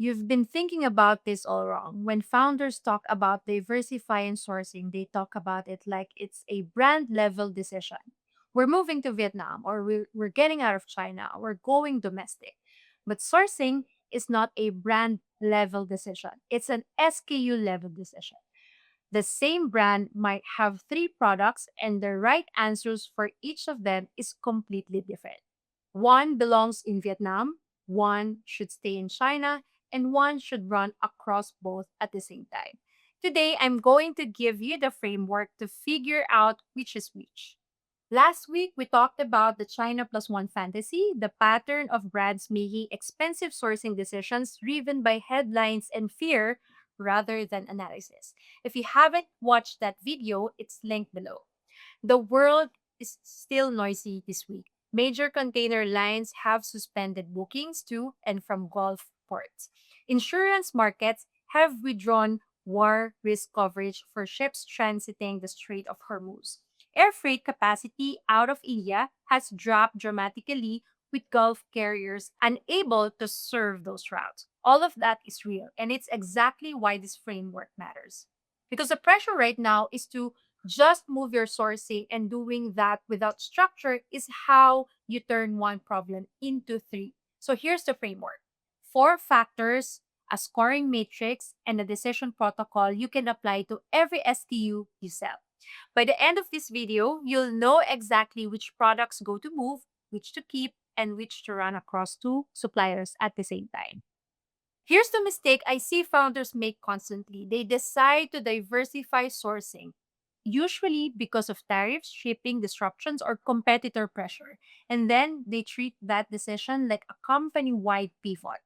You've been thinking about this all wrong. When founders talk about diversifying sourcing, they talk about it like it's a brand level decision. We're moving to Vietnam, or we're getting out of China, we're going domestic. But sourcing is not a brand level decision, it's an SKU level decision. The same brand might have three products, and the right answers for each of them is completely different. One belongs in Vietnam, one should stay in China, and one should run across both at the same time. Today, I'm going to give you the framework to figure out which is which. Last week, we talked about the China plus one fantasy, the pattern of brands making expensive sourcing decisions driven by headlines and fear rather than analysis. If you haven't watched that video, it's linked below. The world is still noisy this week. Major container lines have suspended bookings to and from Gulf ports. Insurance markets have withdrawn war risk coverage for ships transiting the Strait of Hormuz. Air freight capacity out of India has dropped dramatically, with Gulf carriers unable to serve those routes. All of that is real, and it's exactly why this framework matters. Because the pressure right now is to just move your sourcing, and doing that without structure is how you turn one problem into three. So here's the framework: four factors, a scoring matrix, and a decision protocol you can apply to every SKU you sell. By the end of this video, you'll know exactly which products go to move, which to keep, and which to run across two suppliers at the same time. Here's the mistake I see founders make constantly. They decide to diversify sourcing, usually because of tariffs, shipping disruptions, or competitor pressure. And then they treat that decision like a company wide pivot.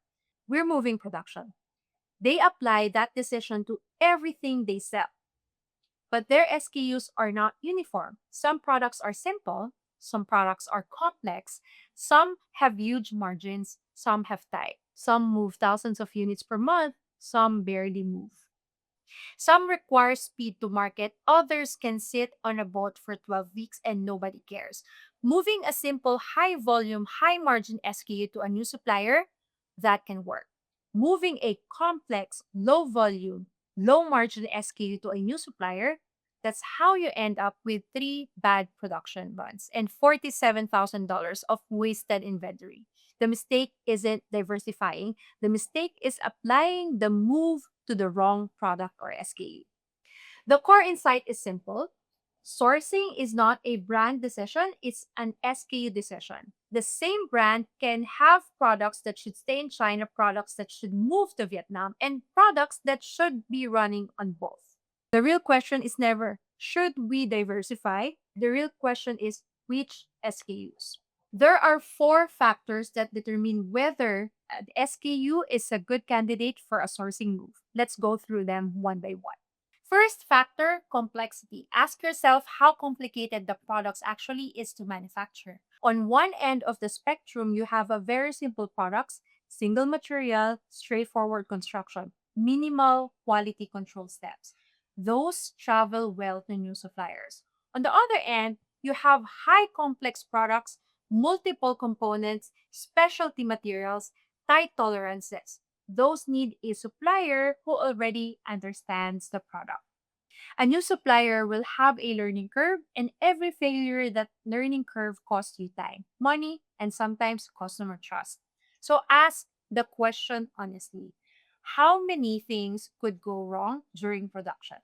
We're moving production. They apply that decision to everything they sell. But their SKUs are not uniform. Some products are simple, some products are complex, some have huge margins, some have tight. Some move thousands of units per month, some barely move. Some require speed to market, others can sit on a boat for 12 weeks and nobody cares. Moving a simple high volume, high margin SKU to a new supplier, that can work. Moving a complex, low volume, low margin SKU to a new supplier, that's how you end up with three bad production runs and $47,000 of wasted inventory. The mistake isn't diversifying, the mistake is applying the move to the wrong product or SKU. The core insight is simple. Sourcing is not a brand decision, it's an SKU decision. The same brand can have products that should stay in China, products that should move to Vietnam, and products that should be running on both. The real question is never, should we diversify? The real question is, which SKUs? There are four factors that determine whether an SKU is a good candidate for a sourcing move. Let's go through them one by one. First factor, complexity. Ask yourself how complicated the products actually is to manufacture. On one end of the spectrum, you have a very simple products, single material, straightforward construction, minimal quality control steps. Those travel well to new suppliers. On the other end, you have high complex products, multiple components, specialty materials, tight tolerances. Those need a supplier who already understands the product. A new supplier will have a learning curve, and every failure that learning curve costs you time, money, and sometimes customer trust. So ask the question honestly: how many things could go wrong during production?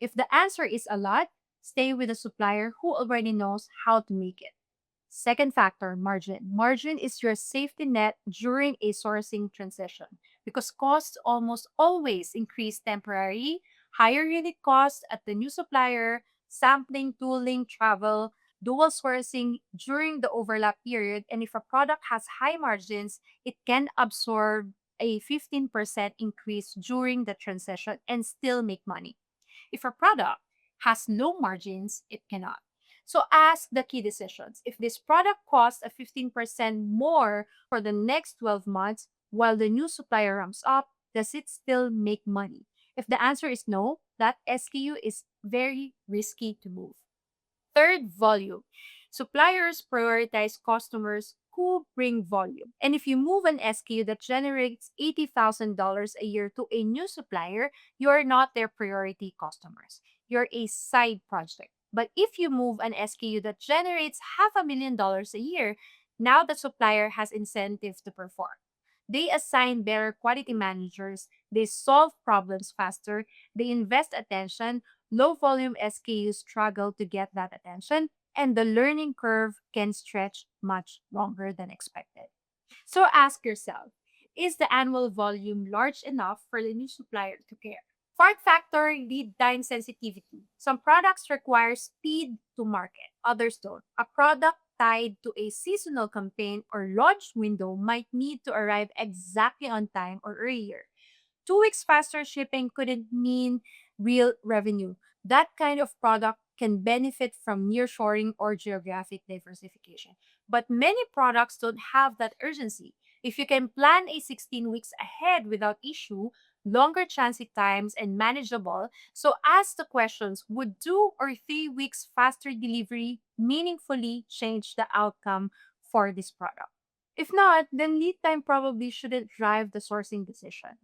If the answer is a lot, stay with a supplier who already knows how to make it. Second factor, margin. Margin is your safety net during a sourcing transition because costs almost always increase temporarily. Higher unit costs at the new supplier, sampling, tooling, travel, dual sourcing during the overlap period. And if a product has high margins, it can absorb a 15% increase during the transition and still make money. If a product has low margins, it cannot. So ask the key decisions. If this product costs a 15% more for the next 12 months while the new supplier ramps up, does it still make money? If the answer is no, that SKU is very risky to move. Third, volume. Suppliers prioritize customers who bring volume. And if you move an SKU that generates $80,000 a year to a new supplier, you are not their priority customers. You're a side project. But if you move an SKU that generates $500,000 a year, now the supplier has incentive to perform. They assign better quality managers, they solve problems faster, they invest attention. Low volume SKUs struggle to get that attention, and the learning curve can stretch much longer than expected. So ask yourself, is the annual volume large enough for the new supplier to care? Fourth factor, lead time sensitivity. Some products require speed to market, others don't. A product tied to a seasonal campaign or launch window might need to arrive exactly on time or earlier. 2 weeks faster shipping couldn't mean real revenue. That kind of product can benefit from nearshoring or geographic diversification. But many products don't have that urgency. If you can plan a 16 weeks ahead without issue, longer transit times, and manageable, so ask the questions, would 2 or 3 weeks faster delivery meaningfully change the outcome for this product? If not, then lead time probably shouldn't drive the sourcing decision.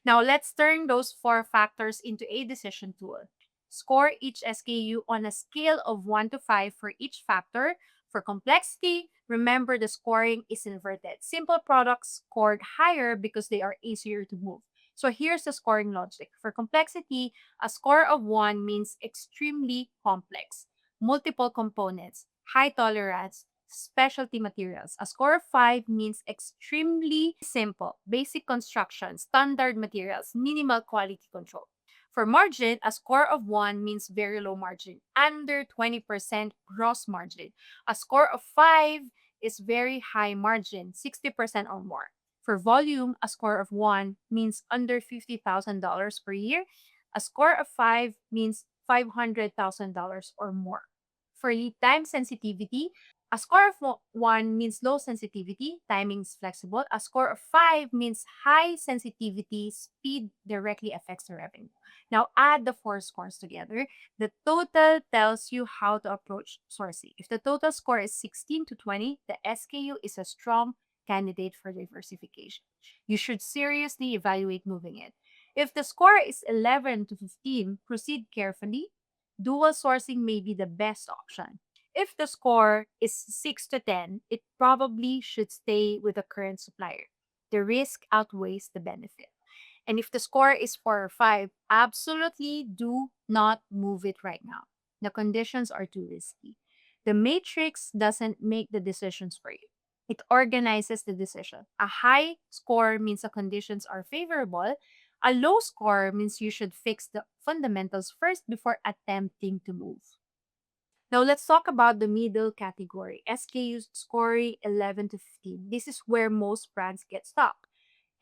Now let's turn those four factors into a decision tool. Score each SKU on a scale of 1 to 5 for each factor. For complexity, remember the scoring is inverted. Simple products scored higher because they are easier to move. So here's the scoring logic. For complexity, a score of 1 means extremely complex, multiple components, high tolerance, specialty materials. A score of 5 means extremely simple, basic construction, standard materials, minimal quality control. For margin, a score of 1 means very low margin, under 20% gross margin. A score of 5 is very high margin, 60% or more. For volume, a score of 1 means under $50,000 per year. A score of 5 means $500,000 or more. For lead time sensitivity, a score of 1 means low sensitivity, timing is flexible. A score of 5 means high sensitivity, speed directly affects the revenue. Now add the four scores together. The total tells you how to approach sourcing. If the total score is 16 to 20, the SKU is a strong candidate for diversification. You should seriously evaluate moving it. If the score is 11 to 15, proceed carefully. Dual sourcing may be the best option. If the score is 6 to 10, it probably should stay with the current supplier. The risk outweighs the benefit. And if the score is 4 or 5, absolutely do not move it right now. The conditions are too risky. The matrix doesn't make the decisions for you. It organizes the decision. A high score means the conditions are favorable. A low score means you should fix the fundamentals first before attempting to move. Now let's talk about the middle category, SKUs scoring 11 to 15. This is where most brands get stuck.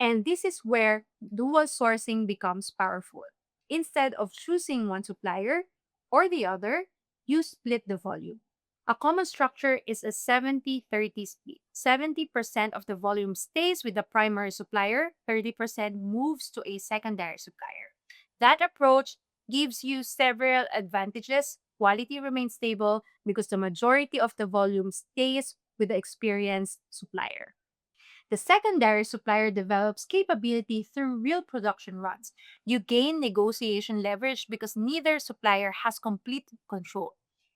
And this is where dual sourcing becomes powerful. Instead of choosing one supplier or the other, you split the volume. A common structure is a 70-30 split. 70% of the volume stays with the primary supplier, 30% moves to a secondary supplier. That approach gives you several advantages. Quality remains stable because the majority of the volume stays with the experienced supplier. The secondary supplier develops capability through real production runs. You gain negotiation leverage because neither supplier has complete control,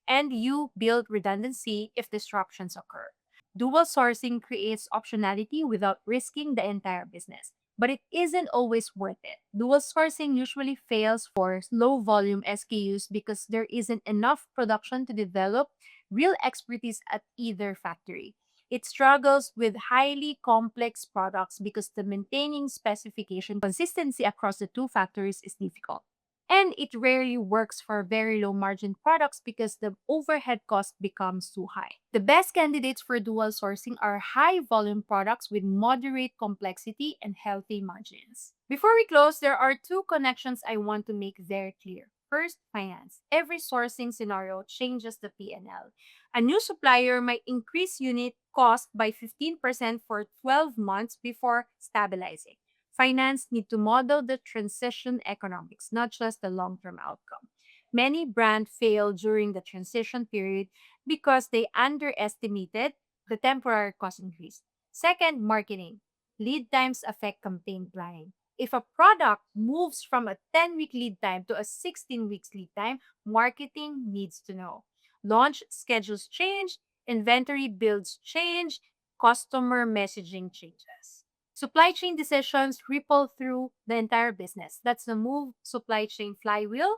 and you build redundancy if disruptions occur. Dual sourcing creates optionality without risking the entire business, but it isn't always worth it. Dual sourcing usually fails for low volume SKUs because there isn't enough production to develop real expertise at either factory. It struggles with highly complex products because the maintaining specification consistency across the two factories is difficult. And it rarely works for very low margin products because the overhead cost becomes too high. The best candidates for dual sourcing are high volume products with moderate complexity and healthy margins. Before we close, there are two connections I want to make very clear. First, finance. Every sourcing scenario changes the P&L. A new supplier might increase unit cost by 15% for 12 months before stabilizing. Finance need to model the transition economics, not just the long-term outcome. Many brands fail during the transition period because they underestimated the temporary cost increase. Second, marketing. Lead times affect campaign planning. If a product moves from a 10-week lead time to a 16 weeks lead time, marketing needs to know. Launch schedules change, inventory builds change, customer messaging changes. Supply chain decisions ripple through the entire business. That's the move supply chain flywheel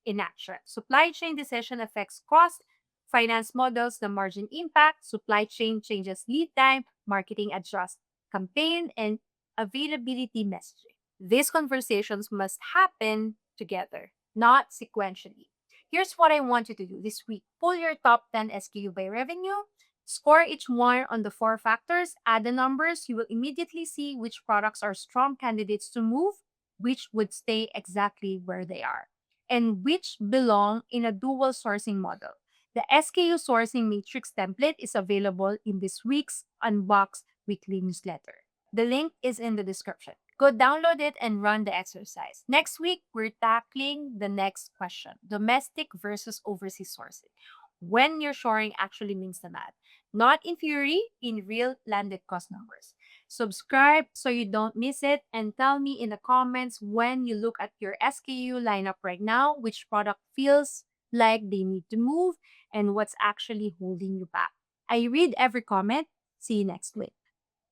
in action. Supply chain decision affects cost, finance models, the margin impact, supply chain changes lead time, marketing adjusts campaign, and availability messaging. These conversations must happen together, not sequentially. Here's what I want you to do this week. Pull your top 10 SKU by revenue, score each one on the four factors, add the numbers. You will immediately see which products are strong candidates to move, which would stay exactly where they are, and which belong in a dual sourcing model. The SKU sourcing matrix template is available in this week's Unbox weekly newsletter. The link is in the description. Go download it and run the exercise. Next week, we're tackling the next question: domestic versus overseas sourcing. When your shoring actually means the math, not in theory, in real landed cost numbers. Subscribe so you don't miss it, and tell me in the comments when you look at your SKU lineup right now, which product feels like they need to move and what's actually holding you back. I read every comment. See you next week.